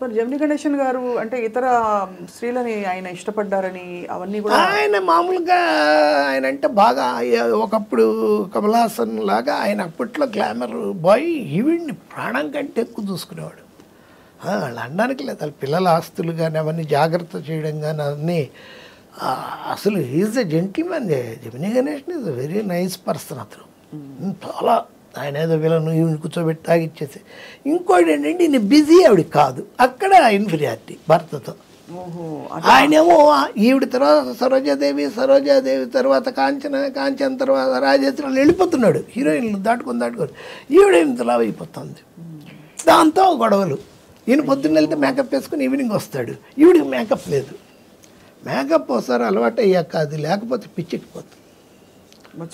మరి జమిని గణేశన్ గారు అంటే ఇతర స్త్రీలని ఆయన ఇష్టపడ్డారని అవన్నీ కూడా ఆయన మామూలుగా ఆయన అంటే బాగా ఒకప్పుడు కమల్ హాసన్ లాగా ఆయన అప్పట్లో గ్లామర్ బాయ్ ఈవిడ్ని ప్రాణం కంటే ఎక్కువ చూసుకునేవాడు. వాళ్ళు అనడానికి లేదు, వాళ్ళ పిల్లల ఆస్తులు కానీ అవన్నీ జాగ్రత్త చేయడం కానీ అవన్నీ అసలు is a gentleman. Gemini Ganesan is a very nice person. అతను చాలా ఆయన ఏదో వీళ్ళను ఈవిని కూర్చోబెట్టి తాగిచ్చేసి. ఇంకోటి ఏంటంటే ఈయన బిజీ ఆవిడ కాదు, అక్కడ ఇన్ఫీరియారిటీ భర్తతో. ఆయనేమో ఈవిడ తర్వాత సరోజాదేవి తర్వాత కాంచన తర్వాత రాజేశ్వరి వెళ్ళిపోతున్నాడు, హీరోయిన్లు దాటుకొని ఈవిడ ఇంతలా అయిపోతుంది. దాంతో గొడవలు. ఈయన పొద్దున్న వెళ్తే మేకప్ వేసుకుని ఈవినింగ్ వస్తాడు, ఈవిడికి మేకప్ లేదు. మేకప్ ఒకసారి అలవాటు అయ్యాక అది లేకపోతే పిచ్చెక్కిపోతుంది.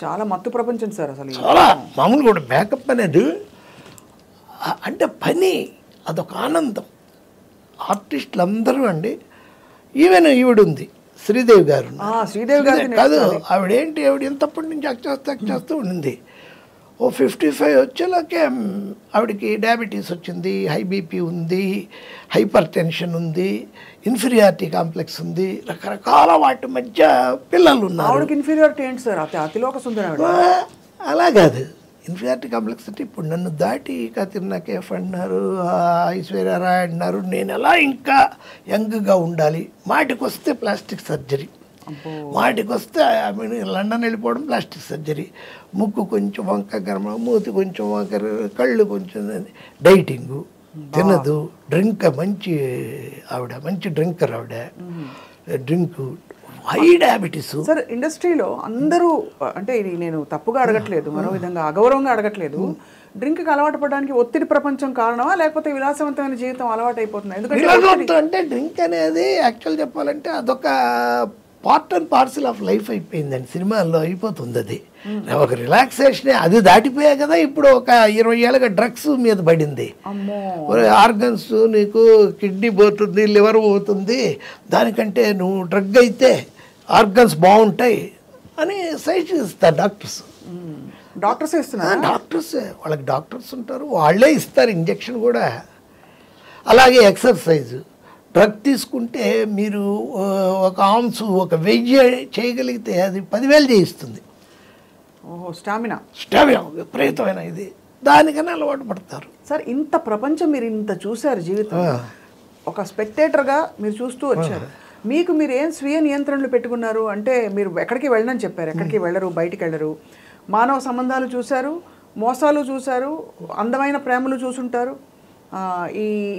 చాలా మత్తు ప్రపంచం సార్ అసలు. చాలా మామూలు కూడా మేకప్ అనేది అంటే పని, అదొక ఆనందం. ఆర్టిస్టులు అందరూ అండి, ఈవెన్ ఈవిడ ఉంది శ్రీదేవి గారు కాదు, ఆవిడ ఎంతప్పటి నుంచి యాక్ట్ చేస్తూ ఉండింది. 55 వచ్చేలాకే ఆవిడకి డయాబెటీస్ వచ్చింది, హై బీపీ ఉంది, హైపర్ టెన్షన్ ఉంది, ఇన్ఫీరియారిటీ కాంప్లెక్స్ ఉంది, రకరకాల వాటి మధ్య పిల్లలు ఉన్నారు. ఆవిడకి ఇన్ఫీరియారిటీ ఏంటి సార్? అతిలోక సుందరం. అలా కాదు, ఇన్ఫీరియారిటీ కాంప్లెక్స్ అంటే ఇప్పుడు నన్ను దాటి కత్రినా కైఫ్ అన్నారు, ఐశ్వర్య రాయ్ అన్నారు, నేను ఎలా ఇంకా యంగ్గా ఉండాలి. మాటికి వస్తే ప్లాస్టిక్ సర్జరీ, మాటికి వస్తే లండన్ వెళ్ళిపోవడం ప్లాస్టిక్ సర్జరీ, ముక్కు కొంచెం వంక గర్మ, మూతి కొంచెం వంక, కళ్ళు కొంచెం డైటింగు, తినదు, డ్రింక్ మంచి ఆవిడ, మంచి డ్రింకర్ ఆవిడ, డ్రింకు, హై డయాబెటీస్. సార్ ఇండస్ట్రీలో అందరూ అంటే ఇది నేను తప్పుగా అడగట్లేదు, మరో విధంగా అగౌరవంగా అడగట్లేదు, డ్రింక్కి అలవాటు పడడానికి ఒత్తిడి ప్రపంచం కారణమా లేకపోతే విలాసవంతమైన జీవితం అలవాటు అయిపోతుంది? ఎందుకంటే అంటే డ్రింక్ అనేది యాక్చువల్ చెప్పాలంటే అదొక part and parcel of life అయిపోయిందండి. సినిమాల్లో అయిపోతుంది అది, ఒక రిలాక్సేషనే. అది దాటిపోయా కదా ఇప్పుడు ఒక 20 ఏళ్ళగా డ్రగ్స్ మీద పడింది. ఆర్గన్స్, నీకు కిడ్నీ పోతుంది, లివర్ పోతుంది, దానికంటే నువ్వు డ్రగ్ అయితే ఆర్గన్స్ బాగుంటాయి అని సజెషన్ ఇస్తారు డాక్టర్స్. డాక్టర్సే వాళ్ళకి డాక్టర్స్ ఉంటారు, వాళ్ళే ఇస్తారు ఇంజెక్షన్ కూడా. అలాగే ఎక్సర్సైజు, డ్రగ్ తీసుకుంటే మీరు ఒక ఆన్స్ ఒక 1000 చేయగలిగితే అది 10,000 చేయిస్తుంది. స్టామినా విపరీతమైన ఇది, దానికన్నా అలవాటు పడతారు. సార్ ఇంత ప్రపంచం మీరు ఇంత చూశారు జీవితం, ఒక స్పెక్టేటర్గా మీరు చూస్తూ వచ్చారు. మీరు ఏం స్వీయ నియంత్రణలు పెట్టుకున్నారు? అంటే మీరు ఎక్కడికి వెళ్ళనని చెప్పారు, ఎక్కడికి వెళ్ళరు, బయటికి వెళ్ళరు, మానవ సంబంధాలు చూశారు, మోసాలు చూశారు, అందమైన ప్రేమలు చూసుంటారు,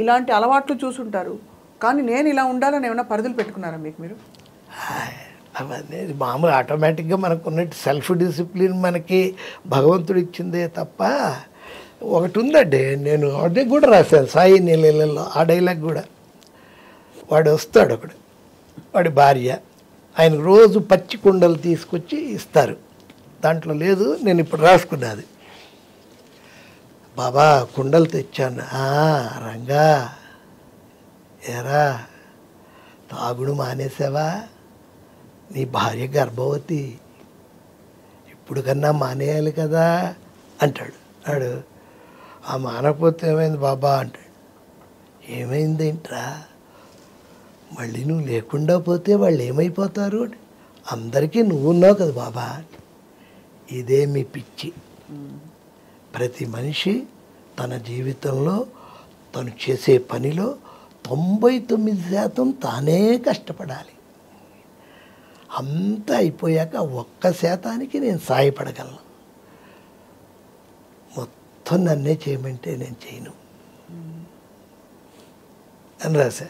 ఇలాంటి అలవాట్లు చూసుంటారు. కానీ నేను ఇలా ఉండాలని ఏమైనా పరిధులు పెట్టుకున్నారా మీరు? అవన్నీ మామూలు ఆటోమేటిక్గా మనకు ఉన్నట్టు సెల్ఫ్ డిసిప్లిన్ మనకి భగవంతుడు ఇచ్చిందే తప్ప. ఒకటి ఉందండి, నేను అదే కూడా రాశాను సాయి నీళ్ళలో, ఆ డైలాగ్ కూడా. వాడు వస్తాడు ఒకడు, వాడి భార్య, ఆయనకు రోజు పచ్చి కుండలు తీసుకొచ్చి ఇస్తారు, దాంట్లో లేదు, నేను ఇప్పుడు రాసుకున్నది. బాబా కుండలు తెచ్చాను. రంగా ఏరా తాగుడు మానేసావా? నీ భార్య గర్భవతి, ఇప్పుడు కన్నా మానేయాలి కదా అంటాడు. వాడు మానకపోతే ఏమైంది బాబా అంటాడు. ఏమైందేంట్రా? మళ్ళీ నువ్వు లేకుండా పోతే వాళ్ళు ఏమైపోతారు? అందరికీ నువ్వు ఉన్నావు కదా బాబా. ఇదే మీ పిచ్చి. ప్రతి మనిషి తన జీవితంలో తను చేసే పనిలో 99% తానే కష్టపడాలి. అంతా అయిపోయాక 1% నేను సాయపడగలను. మొత్తం నన్నే చేయమంటే నేను చేయను అని రాశా.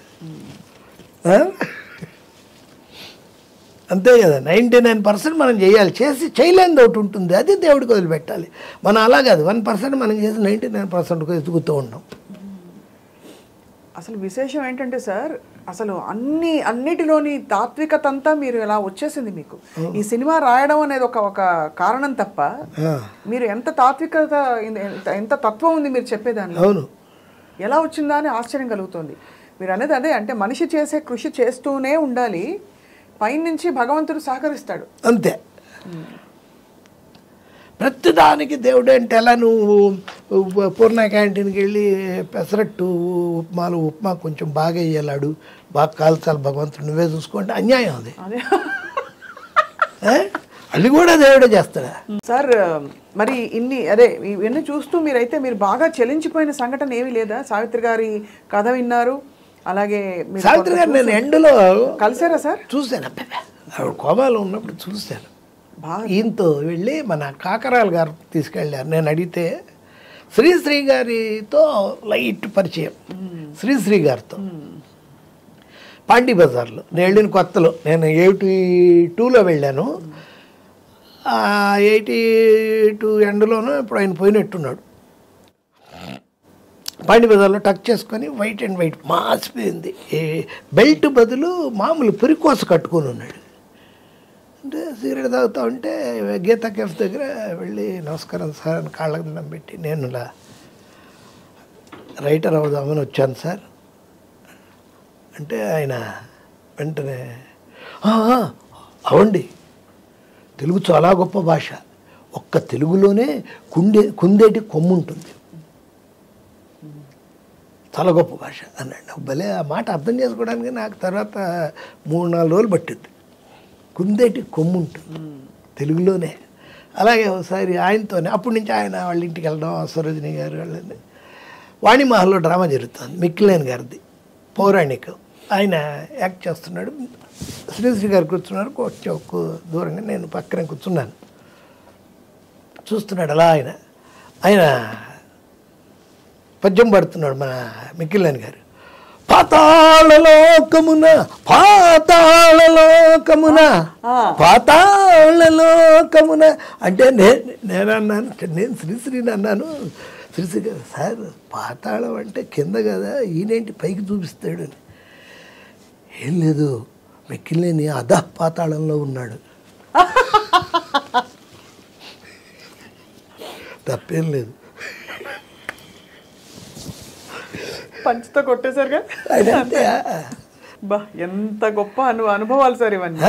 అంతే కదా, 99% మనం చేయాలి, చేయలేనిది ఒకటి ఉంటుంది, అది దేవుడికి వదిలిపెట్టాలి. మనం అలా కాదు, 1% మనం చేసి 99% ఎదుగుతూ ఉంటాం. అసలు విశేషం ఏంటంటే సార్, అసలు అన్నిటిలోని తాత్వికత అంతా మీరు ఎలా వచ్చేసింది మీకు. ఈ సినిమా రాయడం అనేది ఒక కారణం తప్ప మీరు ఎంత తాత్వికత, ఎంత తత్వం ఉంది మీరు చెప్పేదాన్ని. అవును, ఎలా వచ్చిందా అని ఆశ్చర్యం కలుగుతుంది. మీరు అనేది అదే, అంటే మనిషి చేసే కృషి చేస్తూనే ఉండాలి, పైనుంచి భగవంతుడు సహకరిస్తాడు. అంతే. ప్రతిదానికి దేవుడు అంటే ఎలా నువ్వు పూర్ణ క్యాంటీన్కి వెళ్ళి పెసరట్టు ఉప్మా కొంచెం బాగా వేయలాడు, బాగా కాల్చాలి భగవంతుడు, నువ్వే చూసుకోండి, అన్యాయం అది. అదే అది కూడా దేవుడే చేస్తాడా? సార్ మరి ఇవన్నీ చూస్తూ మీరు బాగా చలించిపోయిన సంఘటన ఏమీ లేదా? సావిత్రి గారి కథ విన్నారు, అలాగే సావిత్రి గారు నేను ఎండలో కలిసారా సార్? చూశాను, ఆవిడ కోమాలో ఉన్నప్పుడు చూశాను. ఈయనతో వెళ్ళి మన కాకరాల గారు తీసుకెళ్ళారు. నేను అడిగితే శ్రీశ్రీ గారితో లైట్ పరిచయం, శ్రీశ్రీ గారితో పాండీ బజార్లో నేను వెళ్ళిన కొత్తలో, నేను 82లో వెళ్ళాను. 82 ఎండలోనూ ఇప్పుడు ఆయన పోయినట్టున్నాడు. పాండీ బజార్లో టక్ చేసుకొని వైట్ అండ్ వైట్ మాసిపోయింది, బెల్ట్ బదులు మామూలు పురికోస కట్టుకొని ఉన్నాడు. అంటే సిగరెట్ తాగుతూ ఉంటే గీతా కేఫ్ దగ్గర వెళ్ళి నమస్కారం సార్ అని కాళ్ళకు దండం పెట్టి, నేను ఇలా రైటర్ అవుదామని వచ్చాను సార్ అంటే ఆయన వెంటనే అవండి, తెలుగు చాలా గొప్ప భాష, ఒక్క తెలుగులోనే కుందేటి కొమ్ము ఉంటుంది, చాలా గొప్ప భాష అన్నాడు. భలే ఆ మాట అర్థం చేసుకోవడానికి నాకు తర్వాత 3-4 రోజులు పట్టింది. కుందేటి కొమ్ము ఉంటుంది తెలుగులోనే. అలాగే ఒకసారి ఆయనతోనే అప్పటి నుంచి ఆయన వాళ్ళ ఇంటికి వెళ్ళడం, సరోజిని గారు వాళ్ళని, వాణిమహల్లో డ్రామా జరుగుతుంది మిక్కిలేని గారిది పౌరాణికం, ఆయన యాక్ట్ చేస్తున్నాడు, శ్రీశ్రీ గారు కూర్చున్నారు, కొంచెం దూరంగా నేను పక్కనే కూర్చున్నాను, చూస్తున్నాడు అలా. ఆయన పద్యం పడుతున్నాడు మన మిక్కిలేని గారు, పాతాళలోకమున అంటే నేను అన్నాను, నేను శ్రీశ్రీని అన్నాను. శ్రీశ్రీ గారు సార్ పాతాళం అంటే కింద కదా, ఈయనేంటి పైకి చూపిస్తాడు అని. ఏం లేదు, మిక్కిలేని అధః పాతాళంలో ఉన్నాడు, తప్పేం లేదు. పంచుతో కొట్టేశారుగా. బా ఎంత గొప్ప అనుభవాలు సార్ ఇవన్నీ.